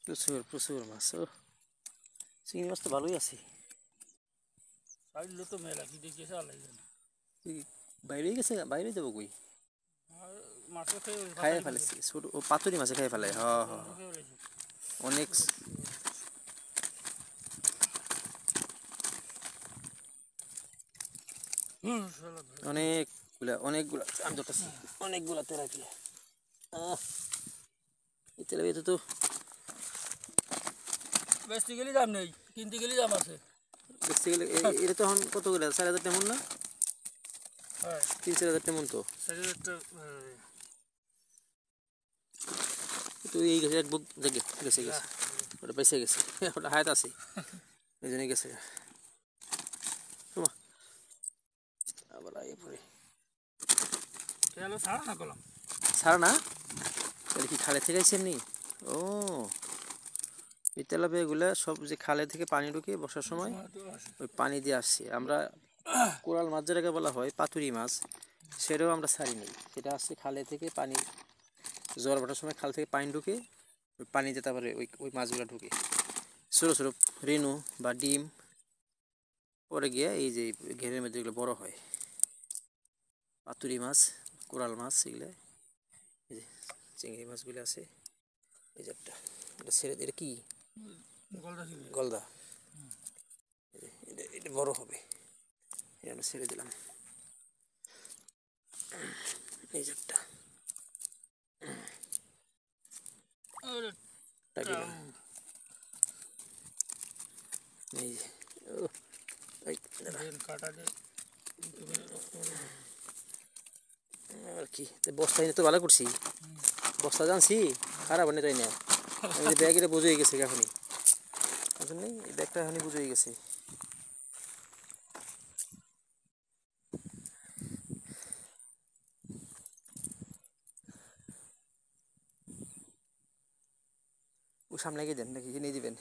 প্রচুর প্রচুর মাছ। ও চিংড়ি মাছ তো ভালোই আছে। সাইডলো তো মেলা কি দেখিয়েছে আলাই জানে। বাইরে গেছে, বাইরে যাবো কই? মাছও খেয়ে খাইয়ে ফেলেছি ছোট ও পাতুরি মাছে খাইয়ে ফেলে। হ হ অনেক অনেকগুলা অনেকগুলা আমি ধরতেছি অনেকগুলা তেলাপিয়া। এই তেলাপিয়া তো বেচতে গেলে দাম নেই, কিনতে গেলে দাম আছে। বেচতে গেলে এটা তো এখন কত করে 4000 তেমন না? হ্যাঁ 3-4000 তেমন তো। 4000 তো এই গেছে এক বুক জেগে গেছে গেছে ওটা বেঁচে গেছে ওটা হায়াত আছে এই জন্য গেছে। আবার আইয়ে পড়ে খেয়ালো ছাড়া না করলাম ছাড়া না তাহলে কি খালে থেকে আইসেন নি? ও এই তেলাপিয়াগুলা সব যে খালে থেকে পানি ঢুকে বর্ষার সময় ওই পানি দিয়ে আসছে। আমরা কোরাল মাছ যেটাকে বলা হয় পাতুরি মাছ, সেটাও আমরা ছাড়ি নেই। সেটা আসছে খালে থেকে পানি, জ্বর ভাটার সময় খাল থেকে পানি ঢুকে ওই পানিতে তারপরে ওই ওই মাছগুলো ঢুকে ছোটো ছোটো রেণু বা ডিম পরে গিয়ে এই যে ঘেরের মধ্যে এগুলো বড় হয়। পাতুরি মাছ, কোরাল মাছ, এগুলো এই যে চিংড়ি মাছগুলো আছে। এই যে একটা এটা ছেড়ে এটা কি গলদা, এটা বড় হবে, এটা ছেড়ে দিলাম। এই যে একটা এই যে আর কি বস্তা এনে তো ভালো করছি। বস্তা জানছি খারাপ আনে তাই না, আমি যে ব্যাগের বোঝ হয়ে গেছে এখনই, বুঝলেন এই ব্যাগটা এখনই বুঝ হয়ে গেছে। ও সামনে গিয়ে দেন নাকি নিয়ে দিবেন?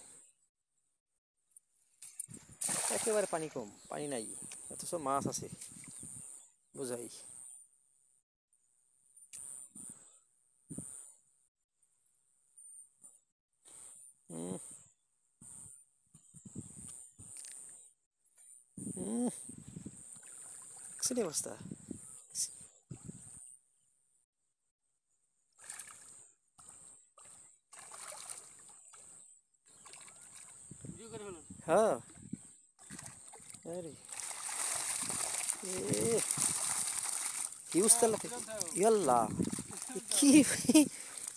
একেবারে পানি কম, পানি নাই, এত সব মাছ আছে বোঝাই। দেখছেন অবস্থা? হ্যাঁ আরে হিউজ তেলাপিয়া, ইয়াল্লা কি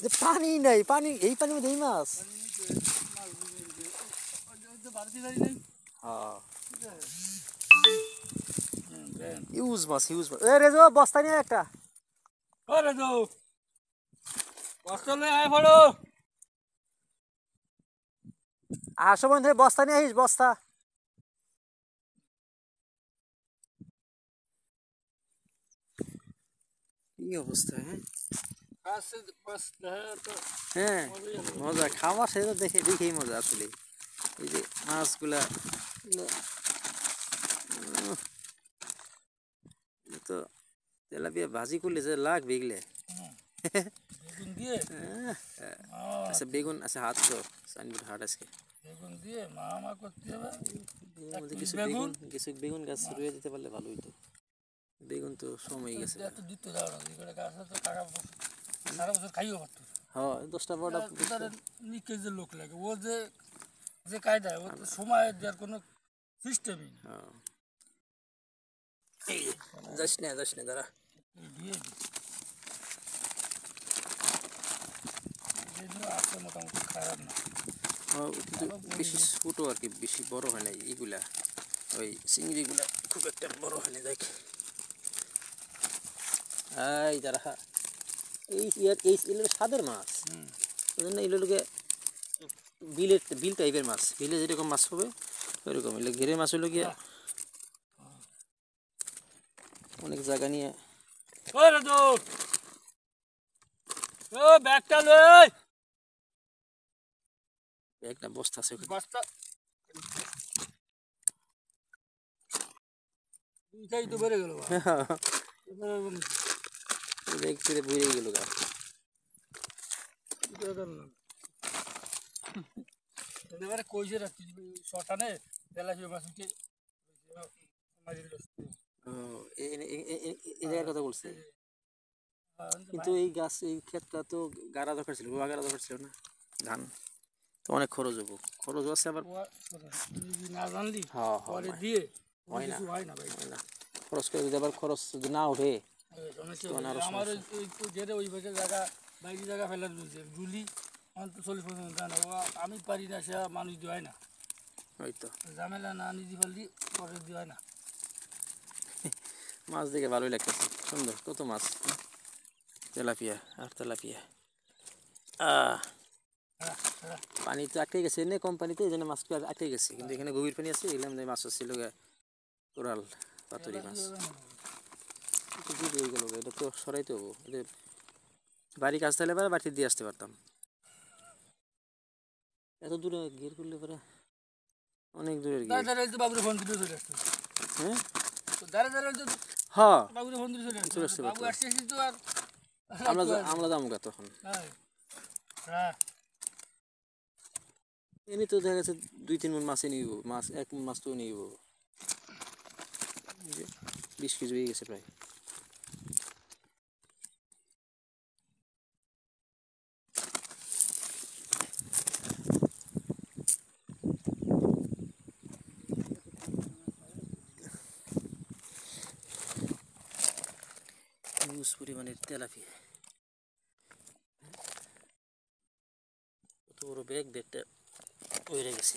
যে পানি নাই, পানি এই পানির মধ্যে এই মাছ। হিউজ মাছ, হিউজ মাছ। এ রেজো বস্তা নিয়ে একটা। ও রেজো বস্তা লয়ে আয় পড়ো। আর সময় ধরে বস্তা নিয়ে আসিস, বস্তা। কি অবস্থা? হ্যাঁ মজা খাওয়া সেটা দেখে দেখেই মজা আসলে। এই যে মাছগুলা তো তেলাপিয়া ভাজি করলে যে লাগবে এগুলো। বেগুন দিয়ে আচ্ছা বেগুন আছে, হাত তো সাইনবোর্ড হাট আজকে বেগুন দিয়ে মা করতে হবে। কিছু বেগুন, কিছু বেগুন গাছ রুয়ে দিতে পারলে ভালো হইতো। বেগুন তো সময় গেছে। দিতে যাও না গাছ তো টাকা সারা বছর খাইও পারতো। হ্যাঁ 10টা-12টা নিকেজের লোক লাগে, ও যে যে কায়দায় ও তো সময় দেওয়ার কোনো সিস্টেমই না। যাস না দাঁড়া। আছে মোটামুটি খারাপ না, বেশি ছোটো আর কি, বেশি বড় হয় না এইগুলা। ওই চিংড়িগুলা খুব একটা বড় হয় না। দেখ এই দাঁড়া, এই এই স্বাদের মাছ, ওই জন্য এগুলোকে বিল টাইপের মাছ, বিলে যেরকম মাছ হবে ওইরকম। এগুলো ঘেরে মাছ হলো গিয়া অনেক জায়গা নিয়ে। ব্যাগটা লই, একটা বস্তা আছে বস্তা দুইটাই তো বেড়ে গেল। দেখতে বুঝে গেল গা। এবারে কইছে রাখছি শটানে তেলাপিয়া মাছ উঠে ও, এই জায়গার কথা বলছে। কিন্তু এই গাছ এই ক্ষেতটা তো গাড়া দরকার ছিল, রোয়া গাড়া দরকার ছিল না। ধান তো অনেক খরচ হবো, খরচ আছে আবার। না জানলি হ্যাঁ পরে হ্যাঁ, দিয়ে হয় না, কিছু হয় না ভাই। হয় না। খরচ করে যদি আবার খরচ যদি না ওঠে তখন আরো আমার সমস্যা। ওই যেটা ওই পাশে জায়গা বাইরে জায়গা ফেলার রয়েছে জুলি অন্ত 40% জানা ও আমি পারি না, সে মানুষ দিয়ে হয় না, হয়তো ঝামেলা না নিজে পারলি পরে দিয়ে হয় না। মাছ দেখে ভালোই লাগতেছে, সুন্দর কত মাছ, তেলাপিয়া আর তেলাপিয়া। আহ হ্যাঁ হ্যাঁ পানি তো আটকে গেছে, এনে কম পানিতে এই জন্য মাছগুলো আটকে গেছে, কিন্তু এখানে গভীর পানি আছে, এগুলো আমাদের মাছ ছিল কোরাল পাতুরি মাছ। এটা কি হয়ে গেল, এটা তো সরাইতে হবো, এটা বাড়ি কাজ থাকলে পরে বাড়িতে দিয়ে আসতে পারতাম। এত দূরে গিয়ে করলে পরে অনেক দূরের গিয়ে। দাঁড়িয়ে দাঁড়িয়ে তো বাবুরে ফোন দিতে চলে আসতো, হ্যাঁ দাঁড়িয়ে দাঁড়িয়ে তো হ্যাঁ, বাবুরে ফোন দিতে চলে চলে আসতো, আসতে বাবু পারতো। আসছে তো আর আমরা যাবো গা তখন। হ্যাঁ হ্যাঁ এমনি তো দেখা গেছে 2-3 মণ মাছই নিব, মাছ 1 মণ মাছ তো নিব, 20 কেজি হয়ে গেছে প্রায়। হিউজ পরিমাণের তেলাপিয়া, কত বড় ব্যাগ, ব্যাগটা উড়ে গেছে।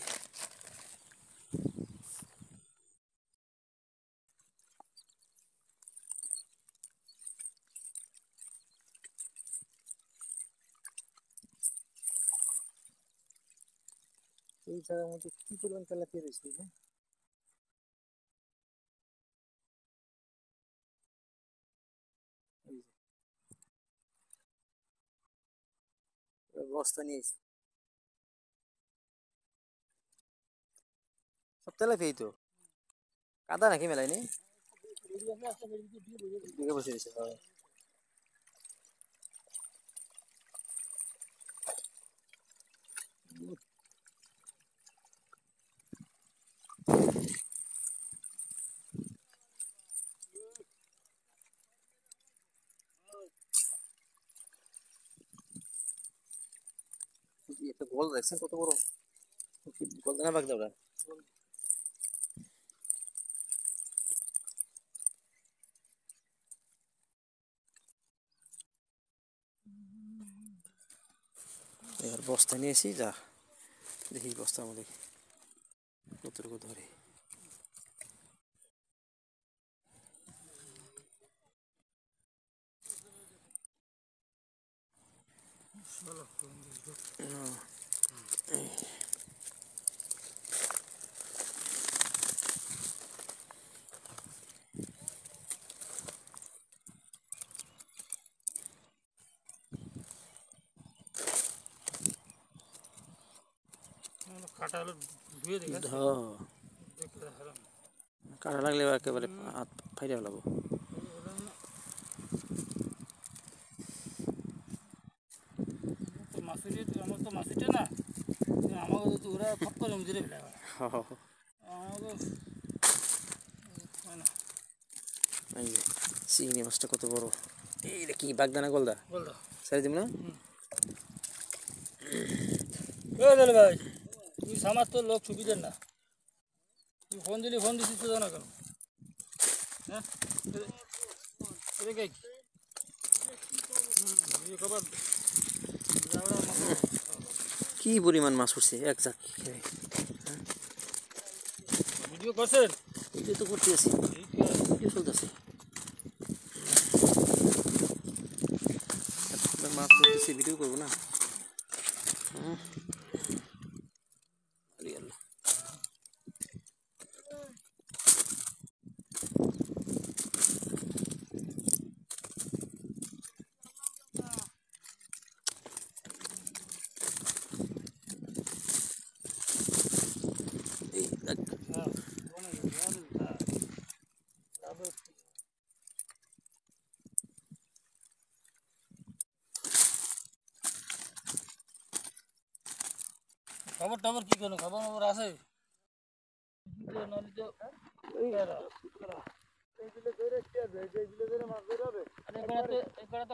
এই জায়গার মধ্যে কি পরিমাণ তেলাপিয়া রয়েছে, হ্যাঁ? এই যে, বস্তা নিয়েছি, সব তেলাপিয়াই তো, কাদা নাকি মেলায় নি, দিকে বসে দিছে। একটা গোল দেখছেন কত বড়, গোল না বাগদা ওরা। এবার বস্তা নিয়েছি, যা দেখি বস্তার মধ্যে কতটুকু ধরে। কাটা হলো ধুয়ে দেখে কাটা লাগলে একেবারে হাত ফাইরে ফেলাবো। মাছুরি আমার তো মাছুটে না, আমাকে তো ওরা ফট করে জমজিরে ফেলে আমাকে হয় না। এই যে চিংড়ি মাছটা কত বড়, এইটা কি বাগদানা গলদা, বল দাও সারি দিব না। বলে ভাই তুই সামার তো লোক সুবিধার না, তুই ফোন দিলি, ফোন দিছিস তো জানা কেন? হ্যাঁ খবর কি পরিমাণ মাছ উঠছে এক জাক, ভিডিও করছেন? ভিডিও তো করতে আছি, ভিডিও চলতেছে, মাছ ধরতেছি, ভিডিও করবো না। আরে আল্লাহ, এই দেখ, খবর টবর কি করো, খবর খবর আছে?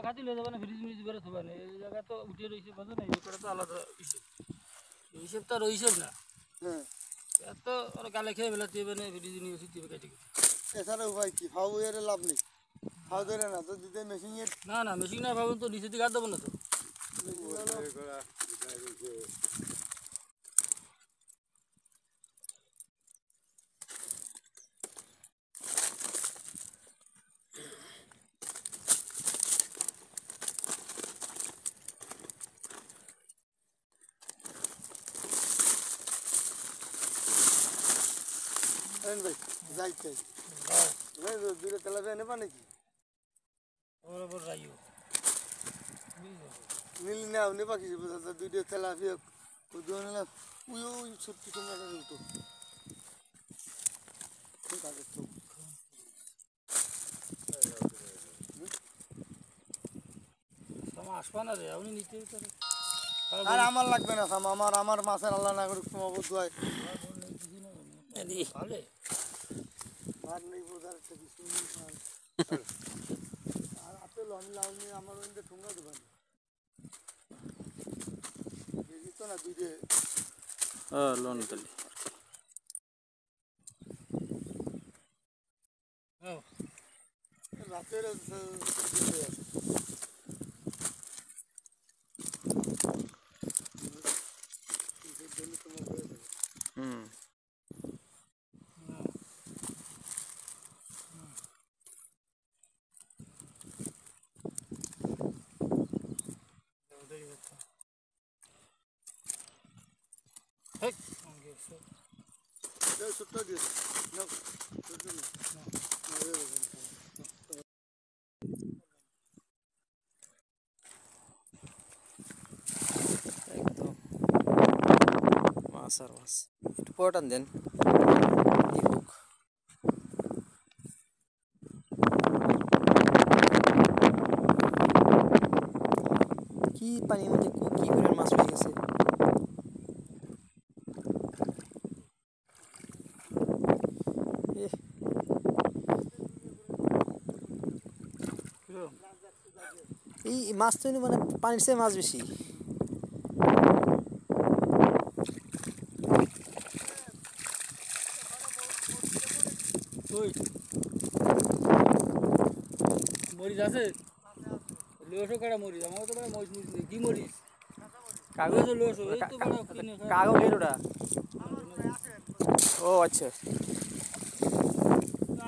খাতি লয়ে যাবে না, ফ্রিজ মিজ বেড়ে থাকবে না, এই জায়গা তো উঠে রয়েছে, বোঝো না, এই তো আলাদা হিসেব, এই হিসেব তো আর ওই হিসেব না। হ্যাঁ এত ওরা গালে খেয়ে বেলাতে হবে না, ফ্রিজ নিয়ে বসে কেটে কেটে। এছাড়া উপায় কি, ফাউ এর লাভ নেই, ফাউ ধরে না তো দিতে মেশিনের না না, মেশিন না ভাবুন তো নিচে দিকে হাত দেবো না তো। ভাই যাই চাই দূরে তেলাপিয়া নেবা নাকি? ওর ওপর রাইও নীল নেও নেবা কিছু দুইটা তেলাপিয়া নিলাম, ওই ওই ছোট্ট টুকরাটা উল্টো ঠিক আছে তো। আসবা না রে, আপনি নিতে পারে। আর আমার লাগবে না সাম, আমার মাছের আল্লাহ না করে তোমার বোধ হয় ভালো ভাত নেই বোঝার একটা কিছু নেই। আর আপেল আমি লাউ নিয়ে আমার ওইটা ঠুঙ্গা দেবেন দেখি তো না দুইটে লোন তাহলে রাতের হুম ছোট্ট দিয়ে না ছোট্ট না একদম মাছ আর মাছ একটু পটান দেন হোক কি পানির মধ্যে কি করে মাছ হয়ে গেছে এই মাছ তো মানে পানির চেয়ে মাছ বেশি মরিচ আছে, লোসো কাটা মরিচ, আমার তো বড় মরিচ নেই, কি মরিচ? কাগজ লোসো এই তো বড় কিনে কাগজের ওটা ও আচ্ছা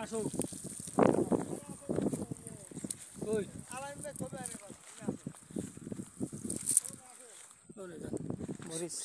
আসো কই মরিচ